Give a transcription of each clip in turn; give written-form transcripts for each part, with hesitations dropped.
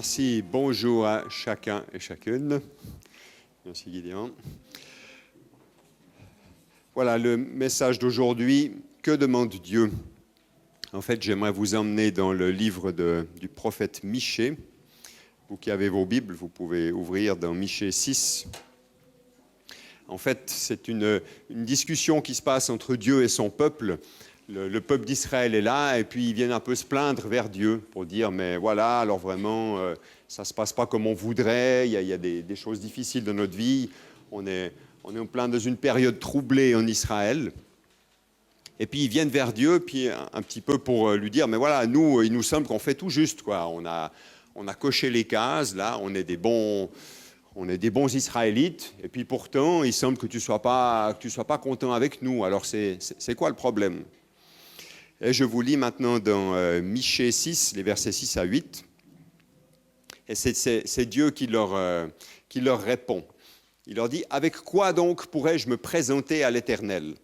Merci, bonjour à chacun et chacune. Merci Gideon. Voilà le message d'aujourd'hui. Que demande Dieu? En fait, j'aimerais vous emmener dans le livre du prophète Michée. Vous qui avez vos Bibles, vous pouvez ouvrir dans Michée 6. En fait, c'est une discussion qui se passe entre Dieu et son peuple. Le peuple d'Israël est là et puis ils viennent un peu se plaindre vers Dieu pour dire mais voilà, alors vraiment, ça ne se passe pas comme on voudrait, il y a des choses difficiles dans notre vie, on est en plein dans une période troublée en Israël. Et puis ils viennent vers Dieu puis un petit peu pour lui dire mais voilà, nous, il nous semble qu'on fait tout juste, quoi. On a coché les cases, là, on est des bons Israélites, et puis pourtant, il semble que tu sois pas content avec nous. Alors c'est quoi le problème? Et je vous lis maintenant dans Michée 6, les versets 6 à 8. Et c'est Dieu qui leur répond. Il leur dit, avec quoi donc pourrais-je me présenter à l'Éternel?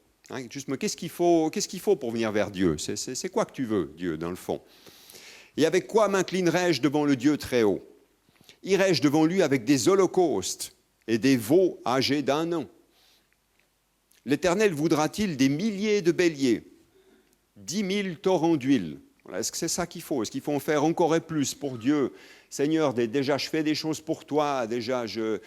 Juste, qu'est-ce qu'il faut pour venir vers Dieu? C'est quoi que tu veux, Dieu, dans le fond? Et avec quoi m'inclinerai-je devant le Dieu très haut? Irai-je devant lui avec des holocaustes et des veaux âgés d'1 an? L'Éternel voudra-t-il des milliers de béliers, 10 000 torrents d'huile? Voilà, est-ce que c'est ça qu'il faut? Est-ce qu'il faut en faire encore et plus pour Dieu? Seigneur, déjà je fais des choses pour toi, déjà je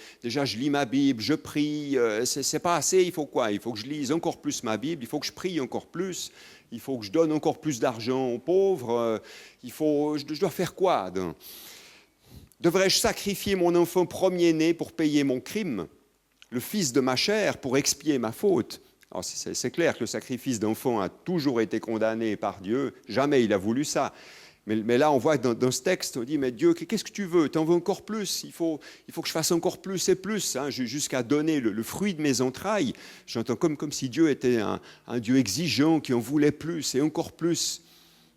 lis ma Bible, je prie, c'est pas assez, il faut quoi? Il faut que je lise encore plus ma Bible, il faut que je prie encore plus, il faut que je donne encore plus d'argent aux pauvres, je dois faire quoi? Devrais-je sacrifier mon enfant premier-né pour payer mon crime, le fils de ma chair pour expier ma faute? Alors c'est clair que le sacrifice d'enfant a toujours été condamné par Dieu, jamais il a voulu ça. Mais là, on voit dans ce texte, on dit, mais Dieu, qu'est-ce que tu veux? Tu en veux encore plus? Il faut que je fasse encore plus et plus, jusqu'à donner le fruit de mes entrailles. J'entends comme si Dieu était un Dieu exigeant qui en voulait plus et encore plus.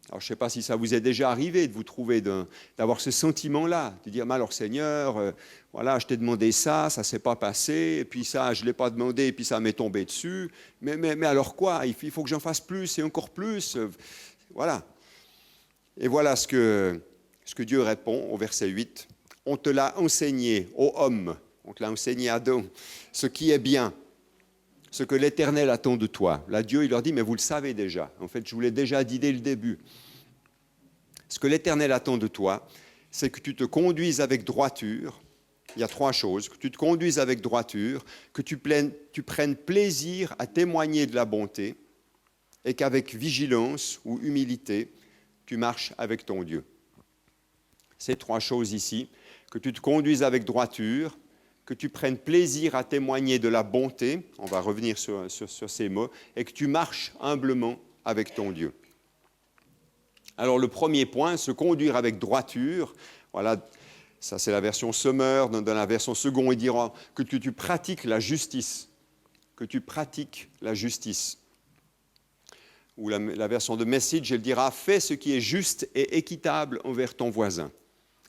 Alors, je ne sais pas si ça vous est déjà arrivé de vous trouver, d'avoir ce sentiment-là, de dire, mais alors Seigneur, voilà, je t'ai demandé ça ne s'est pas passé, et puis ça, je ne l'ai pas demandé, et puis ça m'est tombé dessus. Mais alors quoi? Il faut que j'en fasse plus et encore plus. Voilà. Et voilà ce que Dieu répond au verset 8. On te l'a enseigné, ô homme, on te l'a enseigné, Adam, ce qui est bien, ce que l'Éternel attend de toi. Là, Dieu, il leur dit, mais vous le savez déjà. En fait, je vous l'ai déjà dit dès le début. Ce que l'Éternel attend de toi, c'est que tu te conduises avec droiture. Il y a 3 choses. Que tu te conduises avec droiture, que tu prennes plaisir à témoigner de la bonté et qu'avec vigilance ou humilité, tu marches avec ton Dieu. Ces 3 choses ici, que tu te conduises avec droiture, que tu prennes plaisir à témoigner de la bonté, on va revenir sur ces mots, et que tu marches humblement avec ton Dieu. Alors le premier point, se conduire avec droiture, voilà, ça c'est la version Sommer, dans la version seconde, il dira que tu pratiques la justice, que tu pratiques la justice. Ou la version de Message, elle dira « Fais ce qui est juste et équitable envers ton voisin ».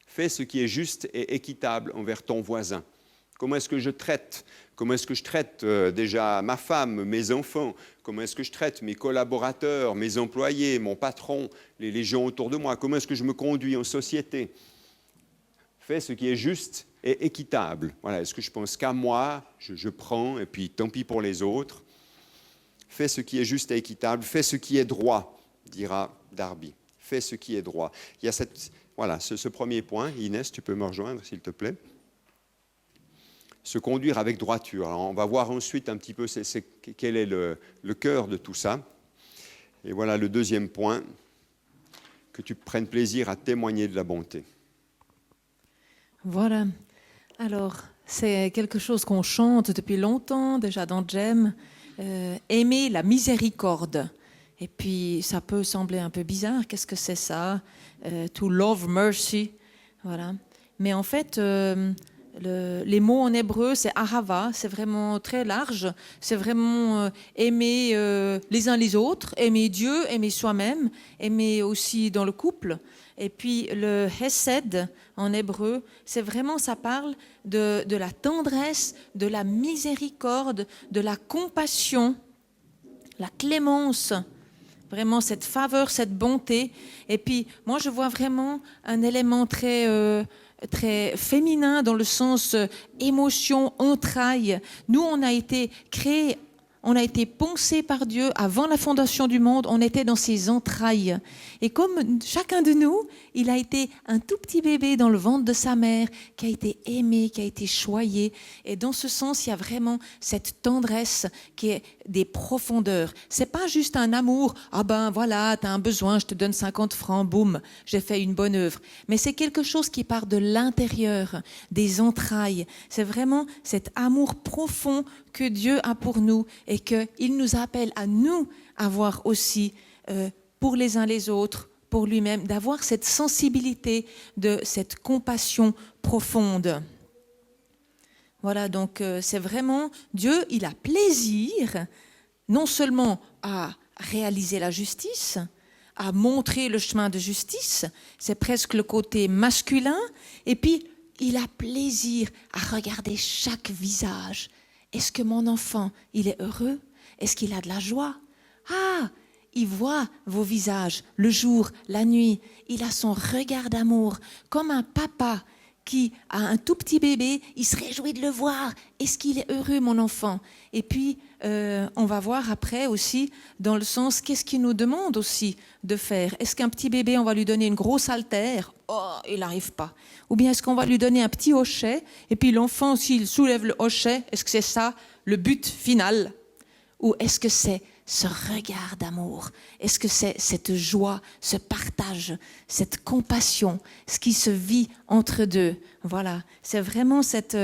Fais ce qui est juste et équitable envers ton voisin. Comment est-ce que je traite? Comment est-ce que je traite déjà ma femme, mes enfants? Comment est-ce que je traite mes collaborateurs, mes employés, mon patron, les gens autour de moi? Comment est-ce que je me conduis en société? Fais ce qui est juste et équitable. Voilà, est-ce que je pense qu'à moi, je prends, et puis tant pis pour les autres? Fais ce qui est juste et équitable, fais ce qui est droit, dira Darby. Fais ce qui est droit. Il y a ce premier point. Inès, tu peux me rejoindre, s'il te plaît. Se conduire avec droiture. Alors, on va voir ensuite un petit peu quel est le cœur de tout ça. Et voilà le deuxième point, que tu prennes plaisir à témoigner de la bonté. Voilà. Alors, c'est quelque chose qu'on chante depuis longtemps, déjà dans Jem. Aimer la miséricorde. Et puis, ça peut sembler un peu bizarre. Qu'est-ce que c'est ça? To love mercy. Voilà. Mais en fait, les mots en hébreu, c'est ahava. C'est vraiment très large. C'est vraiment aimer les uns les autres, aimer Dieu, aimer soi-même, aimer aussi dans le couple. Et puis le hesed en hébreu, c'est vraiment, ça parle de la tendresse, de la miséricorde, de la compassion, la clémence, vraiment cette faveur, cette bonté. Et puis moi je vois vraiment un élément très très féminin dans le sens émotion, entrailles. Nous, on a été créés, on a été poncés par Dieu avant la fondation du monde, on était dans ses entrailles. Et comme chacun de nous, il a été un tout petit bébé dans le ventre de sa mère, qui a été aimé, qui a été choyé. Et dans ce sens, il y a vraiment cette tendresse qui est des profondeurs. C'est pas juste un amour, ah ben voilà, t'as un besoin, je te donne 50 francs, boum, j'ai fait une bonne œuvre. Mais c'est quelque chose qui part de l'intérieur, des entrailles. C'est vraiment cet amour profond que Dieu a pour nous et qu'il nous appelle à nous avoir aussi pour les uns les autres, pour lui-même, d'avoir cette sensibilité, de cette compassion profonde. Voilà, donc c'est vraiment, Dieu, il a plaisir non seulement à réaliser la justice, à montrer le chemin de justice, c'est presque le côté masculin, et puis il a plaisir à regarder chaque visage. Est-ce que mon enfant, il est heureux? Est-ce qu'il a de la joie? Ah, il voit vos visages, le jour, la nuit. Il a son regard d'amour, comme un papa qui a un tout petit bébé, il se réjouit de le voir. Est-ce qu'il est heureux, mon enfant? Et puis, on va voir après aussi, dans le sens, qu'est-ce qu'il nous demande aussi de faire? Est-ce qu'un petit bébé, on va lui donner une grosse haltère? Oh, il n'arrive pas. Ou bien est-ce qu'on va lui donner un petit hochet? Et puis l'enfant, s'il soulève le hochet, est-ce que c'est ça le but final? Ou est-ce que c'est ce regard d'amour? Est-ce que c'est cette joie, ce partage, cette compassion, ce qui se vit entre deux? Voilà, c'est vraiment cet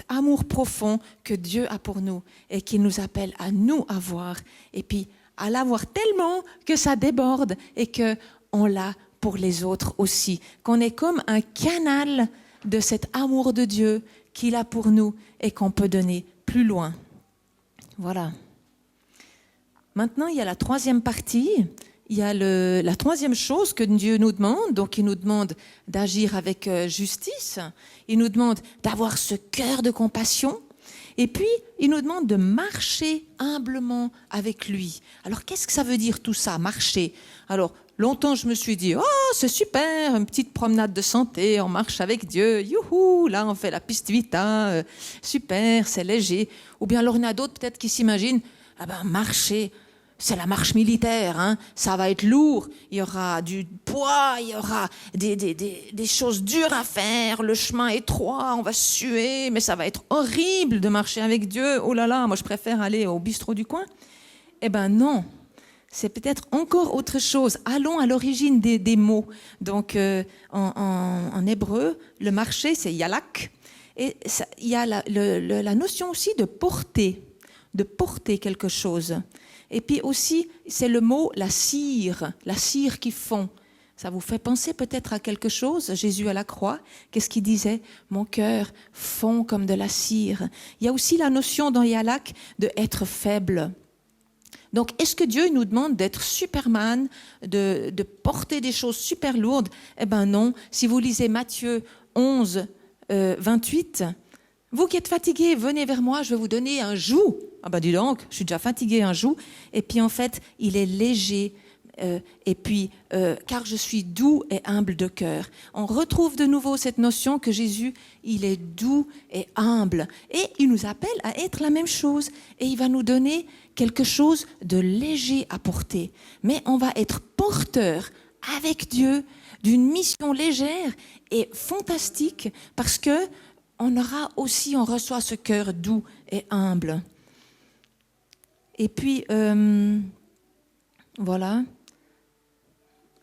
amour profond que Dieu a pour nous et qui nous appelle à nous avoir. Et puis à l'avoir tellement que ça déborde et qu'on l'a pour les autres aussi. Qu'on est comme un canal de cet amour de Dieu qu'il a pour nous et qu'on peut donner plus loin. Voilà. Maintenant, il y a la troisième partie. Il y a la troisième chose que Dieu nous demande. Donc, il nous demande d'agir avec justice. Il nous demande d'avoir ce cœur de compassion. Et puis, il nous demande de marcher humblement avec lui. Alors, qu'est-ce que ça veut dire tout ça, marcher? Alors, longtemps, je me suis dit, oh, c'est super, une petite promenade de santé, on marche avec Dieu, youhou, là, on fait la piste Vita, super, c'est léger. Ou bien, alors, il y en a d'autres peut-être qui s'imaginent, ah ben, marcher, c'est la marche militaire, hein, ça va être lourd, il y aura du poids, il y aura des choses dures à faire, le chemin étroit, on va suer, mais ça va être horrible de marcher avec Dieu, oh là là, moi je préfère aller au bistrot du coin. Eh ben non, c'est peut-être encore autre chose. Allons à l'origine des mots. Donc en hébreu, le marcher c'est yalak, et il y a la notion aussi de porter quelque chose. Et puis aussi, c'est le mot la cire qui fond. Ça vous fait penser peut-être à quelque chose? Jésus à la croix, qu'est-ce qu'il disait? Mon cœur fond comme de la cire. Il y a aussi la notion dans Yalak de être faible. Donc, est-ce que Dieu nous demande d'être Superman, de porter des choses super lourdes? Eh bien non. Si vous lisez Matthieu 11, 28, vous qui êtes fatigués, venez vers moi, je vais vous donner un joug. Ah ben dis donc, je suis déjà fatiguée un joug. Et puis en fait, il est léger. Et puis, car je suis doux et humble de cœur. On retrouve de nouveau cette notion que Jésus, il est doux et humble. Et il nous appelle à être la même chose. Et il va nous donner quelque chose de léger à porter. Mais on va être porteur avec Dieu d'une mission légère et fantastique parce que on reçoit ce cœur doux et humble. Et puis, voilà,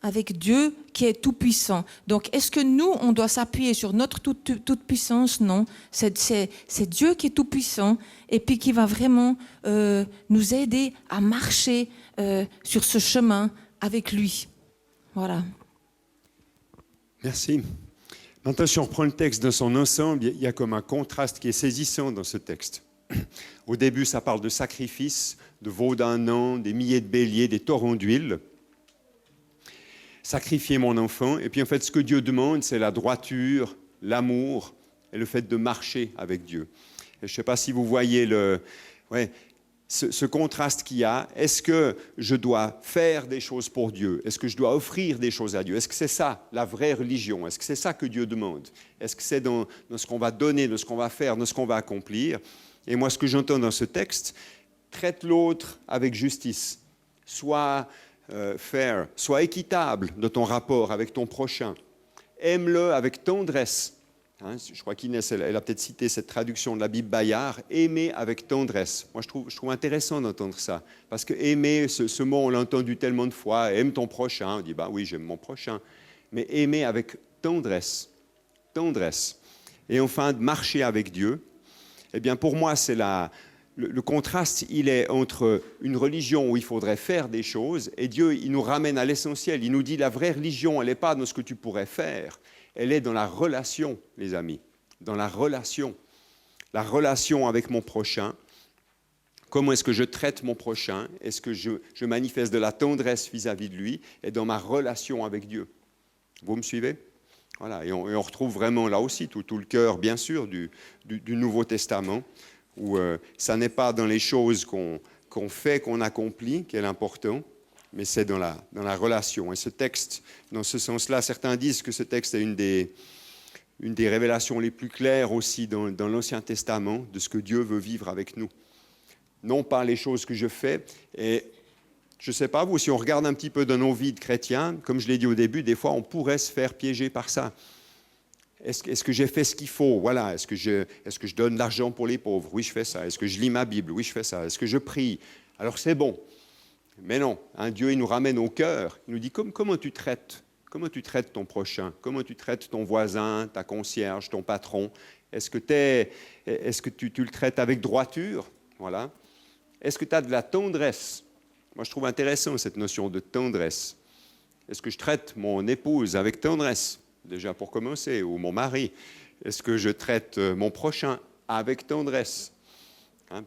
avec Dieu qui est tout-puissant. Donc, est-ce que nous, on doit s'appuyer sur notre toute-puissance? Non, c'est Dieu qui est tout-puissant et puis qui va vraiment nous aider à marcher sur ce chemin avec lui. Voilà. Merci. Maintenant, si on reprend le texte dans son ensemble, il y a comme un contraste qui est saisissant dans ce texte. Au début, ça parle de sacrifices, de veaux d'un an, des milliers de béliers, des torrents d'huile. Sacrifier mon enfant. Et puis en fait, ce que Dieu demande, c'est la droiture, l'amour et le fait de marcher avec Dieu. Et je ne sais pas si vous voyez ce contraste qu'il y a. Est-ce que je dois faire des choses pour Dieu? Est-ce que je dois offrir des choses à Dieu? Est-ce que c'est ça, la vraie religion? Est-ce que c'est ça que Dieu demande? Est-ce que c'est dans ce qu'on va donner, dans ce qu'on va faire, dans ce qu'on va accomplir? Et moi, ce que j'entends dans ce texte, traite l'autre avec justice. Sois fair, sois équitable dans ton rapport avec ton prochain. Aime-le avec tendresse. Je crois qu'Inès, elle a peut-être cité cette traduction de la Bible Bayard, aimer avec tendresse. Moi, je trouve intéressant d'entendre ça. Parce que aimer, ce mot, on l'a entendu tellement de fois, aime ton prochain. On dit, oui, j'aime mon prochain. Mais aimer avec tendresse. Tendresse. Et enfin, de marcher avec Dieu. Eh bien, pour moi, c'est le contraste, il est entre une religion où il faudrait faire des choses, et Dieu, il nous ramène à l'essentiel. Il nous dit, la vraie religion, elle n'est pas dans ce que tu pourrais faire. Elle est dans la relation, les amis, dans la relation avec mon prochain. Comment est-ce que je traite mon prochain? Est-ce que je manifeste de la tendresse vis-à-vis de lui et dans ma relation avec Dieu? Vous me suivez? Voilà, et on retrouve vraiment là aussi tout le cœur, bien sûr, du Nouveau Testament, où ça n'est pas dans les choses qu'on fait, qu'on accomplit, qui est l'important, mais c'est dans la relation. Et ce texte, dans ce sens-là, certains disent que ce texte est une des révélations les plus claires aussi dans l'Ancien Testament de ce que Dieu veut vivre avec nous. Non pas les choses que je fais. Et je ne sais pas vous, si on regarde un petit peu dans nos vies de chrétiens, comme je l'ai dit au début, des fois on pourrait se faire piéger par ça. Est-ce que j'ai fait ce qu'il faut? Voilà. Est-ce que je donne de l'argent pour les pauvres? Oui, je fais ça. Est-ce que je lis ma Bible? Oui, je fais ça. Est-ce que je prie? Alors c'est bon. Mais non, Dieu, il nous ramène au cœur. Il nous dit comment tu traites ton prochain? Comment tu traites ton voisin, ta concierge, ton patron? Est-ce que tu le traites avec droiture? Voilà. Est-ce que tu as de la tendresse? Moi, je trouve intéressant cette notion de tendresse. Est-ce que je traite mon épouse avec tendresse, déjà pour commencer, ou mon mari? Est-ce que je traite mon prochain avec tendresse?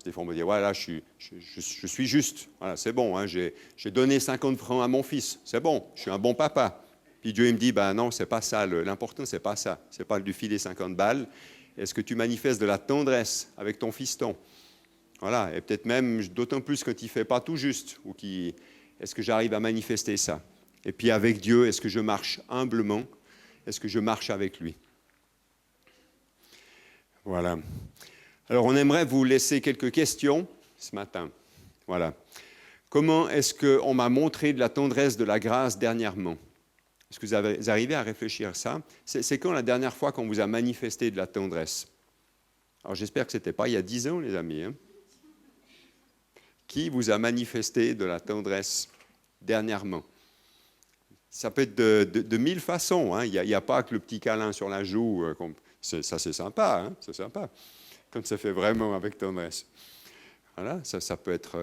Des fois, on me dit, voilà, je suis juste, voilà, c'est bon, j'ai donné 50 francs à mon fils, c'est bon, je suis un bon papa. Puis Dieu il me dit, non, c'est pas ça, l'important, c'est pas ça, c'est pas de lui filer 50 balles. Est-ce que tu manifestes de la tendresse avec ton fiston? Voilà, et peut-être même, d'autant plus quand il ne fait pas tout juste, est-ce que j'arrive à manifester ça? Et puis avec Dieu, est-ce que je marche humblement? Est-ce que je marche avec lui? Voilà. Alors, on aimerait vous laisser quelques questions ce matin. Voilà. Comment est-ce qu'on m'a montré de la tendresse, de la grâce dernièrement? Est-ce que vous arrivez à réfléchir à ça? C'est quand la dernière fois qu'on vous a manifesté de la tendresse? Alors, j'espère que ce n'était pas il y a 10 ans, les amis. Qui vous a manifesté de la tendresse dernièrement? Ça peut être de 1000 façons. Il n'y a pas que le petit câlin sur la joue. Ça, c'est sympa. C'est sympa. Quand ça fait vraiment avec tendresse. Voilà, ça peut être...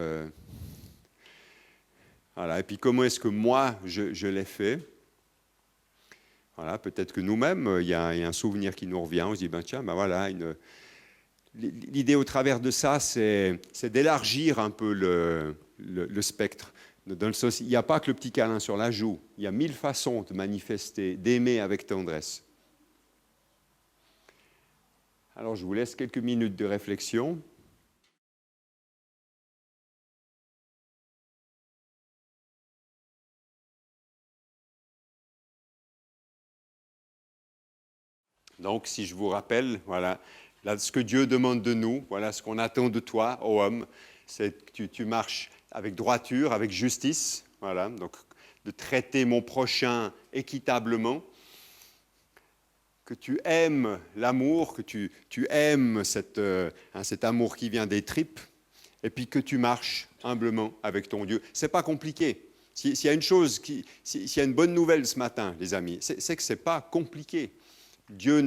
Voilà, et puis comment est-ce que moi, je l'ai fait? Voilà, peut-être que nous-mêmes, il y a un souvenir qui nous revient, on se dit, tiens, voilà, l'idée au travers de ça, c'est d'élargir un peu le spectre. Dans le sens, il n'y a pas que le petit câlin sur la joue, il y a 1000 façons de manifester, d'aimer avec tendresse. Alors, je vous laisse quelques minutes de réflexion. Donc, si je vous rappelle, voilà, là, ce que Dieu demande de nous, voilà ce qu'on attend de toi, ô homme, c'est que tu marches avec droiture, avec justice, voilà, donc de traiter mon prochain équitablement, que tu aimes l'amour, que tu aimes cet amour qui vient des tripes, et puis que tu marches humblement avec ton Dieu. Ce n'est pas compliqué. S'il y a une chose, s'il y a une bonne nouvelle ce matin, les amis, c'est que ce n'est pas compliqué. Dieu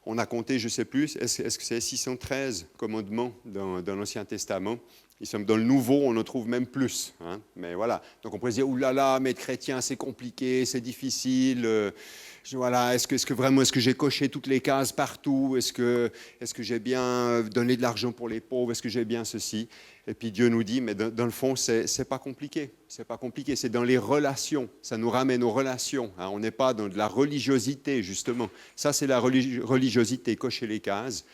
on a compté, je ne sais plus, est-ce que c'est 613 commandements dans l'Ancien Testament? Ils sont dans le Nouveau, on en trouve même plus. Mais voilà, donc on pourrait se dire, oulala, mais être chrétien, c'est compliqué, c'est difficile. Voilà, est-ce que j'ai coché toutes les cases partout? Est-ce que j'ai bien donné de l'argent pour les pauvres? Est-ce que j'ai bien ceci? Et puis Dieu nous dit, mais dans le fond, c'est pas compliqué. C'est pas compliqué, c'est dans les relations. Ça nous ramène aux relations. On n'est pas dans de la religiosité, justement. Ça, c'est la religiosité, cocher les cases.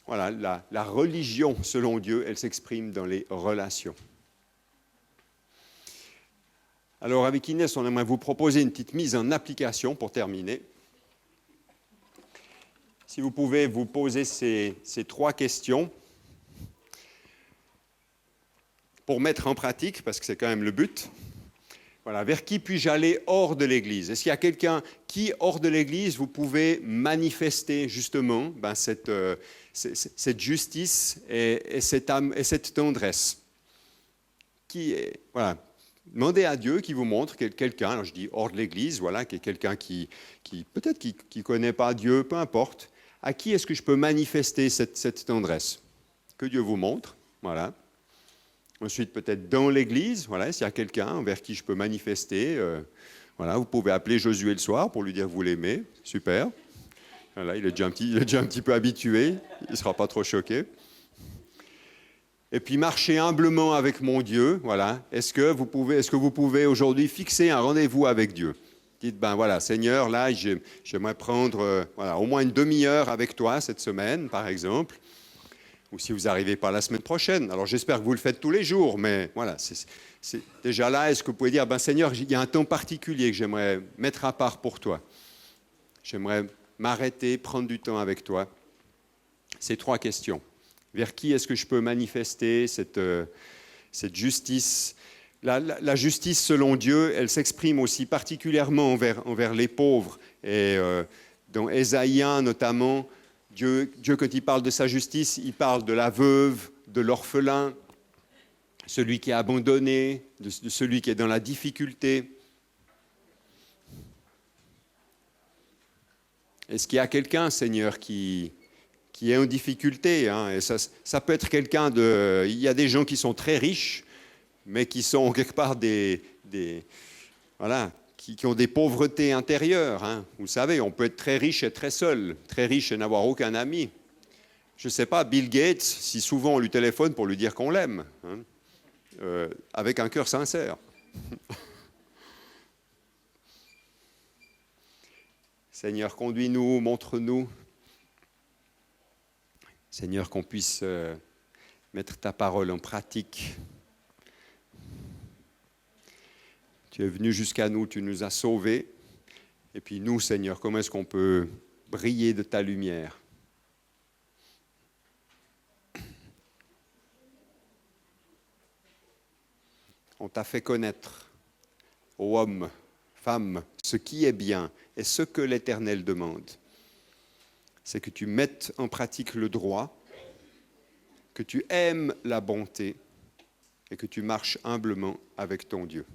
Voilà, la religion, selon Dieu, elle s'exprime dans les relations. Alors, avec Inès, on aimerait vous proposer une petite mise en application pour terminer. Si vous pouvez vous poser ces 3 questions pour mettre en pratique, parce que c'est quand même le but. Voilà, vers qui puis-je aller hors de l'Église? Est-ce qu'il y a quelqu'un qui, hors de l'Église, vous pouvez manifester justement cette justice et cette tendresse? Voilà. Demandez à Dieu qui vous montre quelqu'un, alors je dis hors de l'Église, voilà, qui est quelqu'un qui peut-être qui ne connaît pas Dieu, peu importe. À qui est-ce que je peux manifester cette tendresse? Que Dieu vous montre, voilà. Ensuite, peut-être dans l'Église, voilà, s'il y a quelqu'un vers qui je peux manifester, voilà, vous pouvez appeler Josué le soir pour lui dire que vous l'aimez, super. Voilà, il est déjà un petit peu habitué, il ne sera pas trop choqué. Et puis marcher humblement avec mon Dieu, voilà. Est-ce que vous pouvez aujourd'hui fixer un rendez-vous avec Dieu? Dites, ben voilà, Seigneur, là, j'aimerais prendre au moins une demi-heure avec toi cette semaine, par exemple. Ou si vous n'arrivez pas la semaine prochaine. Alors j'espère que vous le faites tous les jours, mais voilà, c'est déjà là, est-ce que vous pouvez dire, ben Seigneur, il y a un temps particulier que j'aimerais mettre à part pour toi. J'aimerais m'arrêter, prendre du temps avec toi. Ces 3 questions. Vers qui est-ce que je peux manifester cette justice? La justice selon Dieu, elle s'exprime aussi particulièrement envers les pauvres. Et dans Ésaïe 1 notamment, Dieu, quand il parle de sa justice, il parle de la veuve, de l'orphelin, celui qui est abandonné, de celui qui est dans la difficulté. Est-ce qu'il y a quelqu'un, Seigneur, qui est en difficulté, hein? Et ça peut être quelqu'un de... Il y a des gens qui sont très riches, mais qui sont quelque part voilà, qui ont des pauvretés intérieures. Hein. Vous savez, on peut être très riche et très seul, très riche et n'avoir aucun ami. Je ne sais pas, Bill Gates, si souvent on lui téléphone pour lui dire qu'on l'aime, hein, avec un cœur sincère. Seigneur, conduis-nous, montre-nous. Seigneur, qu'on puisse mettre ta parole en pratique. Tu es venu jusqu'à nous, tu nous as sauvés. Et puis nous, Seigneur, comment est-ce qu'on peut briller de ta lumière? On t'a fait connaître, ô homme, femme, ce qui est bien et ce que l'Éternel demande. C'est que tu mettes en pratique le droit, que tu aimes la bonté et que tu marches humblement avec ton Dieu.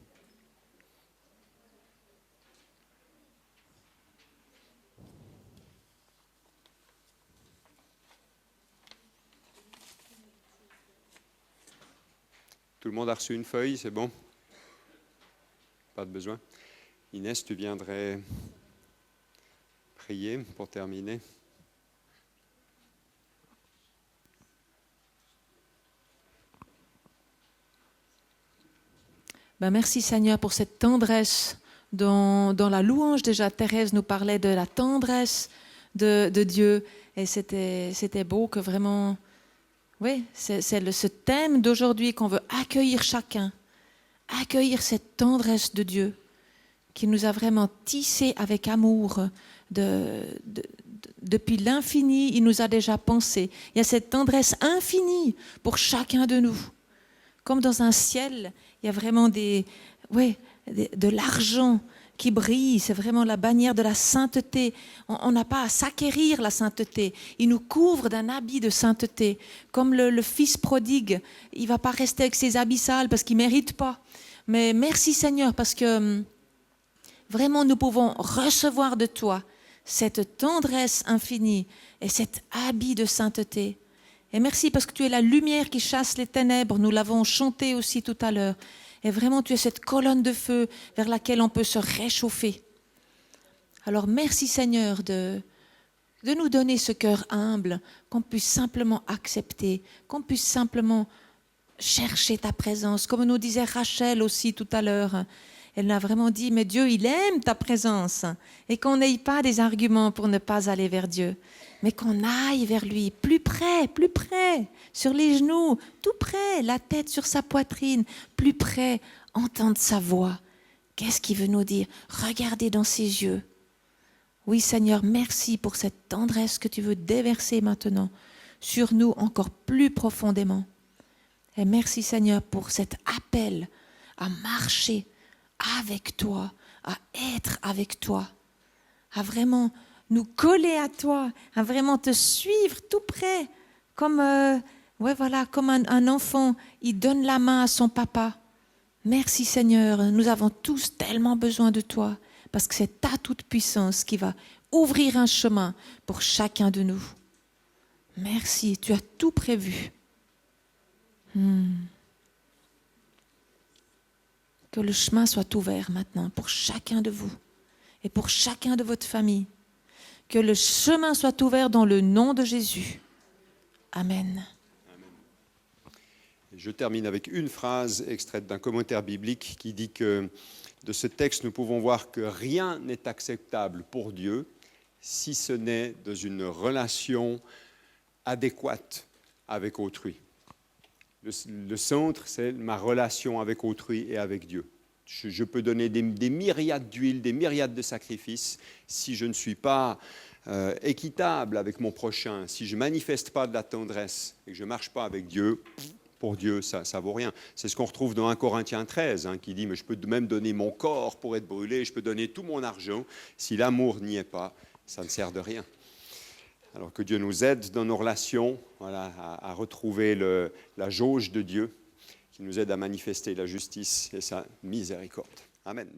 Tout le monde a reçu une feuille, c'est bon? Pas de besoin. Inès, tu viendrais prier pour terminer? Ben merci Seigneur pour cette tendresse. Dans la louange déjà, Thérèse nous parlait de la tendresse de Dieu. Et c'était beau que vraiment... Oui, c'est ce thème d'aujourd'hui qu'on veut accueillir chacun. Accueillir cette tendresse de Dieu qui nous a vraiment tissé avec amour. Depuis l'infini, il nous a déjà pensé. Il y a cette tendresse infinie pour chacun de nous. Comme dans un ciel, il y a vraiment de l'argent qui brille, c'est vraiment la bannière de la sainteté. On n'a pas à s'acquérir la sainteté. Il nous couvre d'un habit de sainteté. Comme le fils prodigue, il ne va pas rester avec ses habits sales parce qu'il ne mérite pas. Mais merci Seigneur parce que vraiment nous pouvons recevoir de toi cette tendresse infinie et cet habit de sainteté. Et merci parce que tu es la lumière qui chasse les ténèbres. Nous l'avons chanté aussi tout à l'heure. Et vraiment, tu es cette colonne de feu vers laquelle on peut se réchauffer. Alors, merci Seigneur de nous donner ce cœur humble, qu'on puisse simplement accepter, qu'on puisse simplement chercher ta présence, comme nous disait Rachel aussi tout à l'heure. Elle a vraiment dit, mais Dieu, il aime ta présence. Et qu'on n'ait pas des arguments pour ne pas aller vers Dieu, mais qu'on aille vers lui, plus près, sur les genoux, tout près, la tête sur sa poitrine, plus près, entendre sa voix. Qu'est-ce qu'il veut nous dire? Regardez dans ses yeux. Oui, Seigneur, merci pour cette tendresse que tu veux déverser maintenant sur nous encore plus profondément. Et merci, Seigneur, pour cet appel à marcher avec toi, à être avec toi, à vraiment nous coller à toi, à vraiment te suivre tout près, comme, comme un enfant, il donne la main à son papa. Merci, Seigneur, nous avons tous tellement besoin de toi, parce que c'est ta toute-puissance qui va ouvrir un chemin pour chacun de nous. Merci, tu as tout prévu. Que le chemin soit ouvert maintenant pour chacun de vous et pour chacun de votre famille. Que le chemin soit ouvert dans le nom de Jésus. Amen. Je termine avec une phrase extraite d'un commentaire biblique qui dit que de ce texte, nous pouvons voir que rien n'est acceptable pour Dieu si ce n'est dans une relation adéquate avec autrui. Le centre, c'est ma relation avec autrui et avec Dieu. Je peux donner des myriades d'huile, des myriades de sacrifices. Si je ne suis pas équitable avec mon prochain, si je ne manifeste pas de la tendresse et que je ne marche pas avec Dieu, pour Dieu, ça ne vaut rien. C'est ce qu'on retrouve dans 1 Corinthiens 13, qui dit « Mais je peux même donner mon corps pour être brûlé, je peux donner tout mon argent. Si l'amour n'y est pas, ça ne sert de rien. » Alors que Dieu nous aide dans nos relations, à retrouver la jauge de Dieu, qui nous aide à manifester la justice et sa miséricorde. Amen.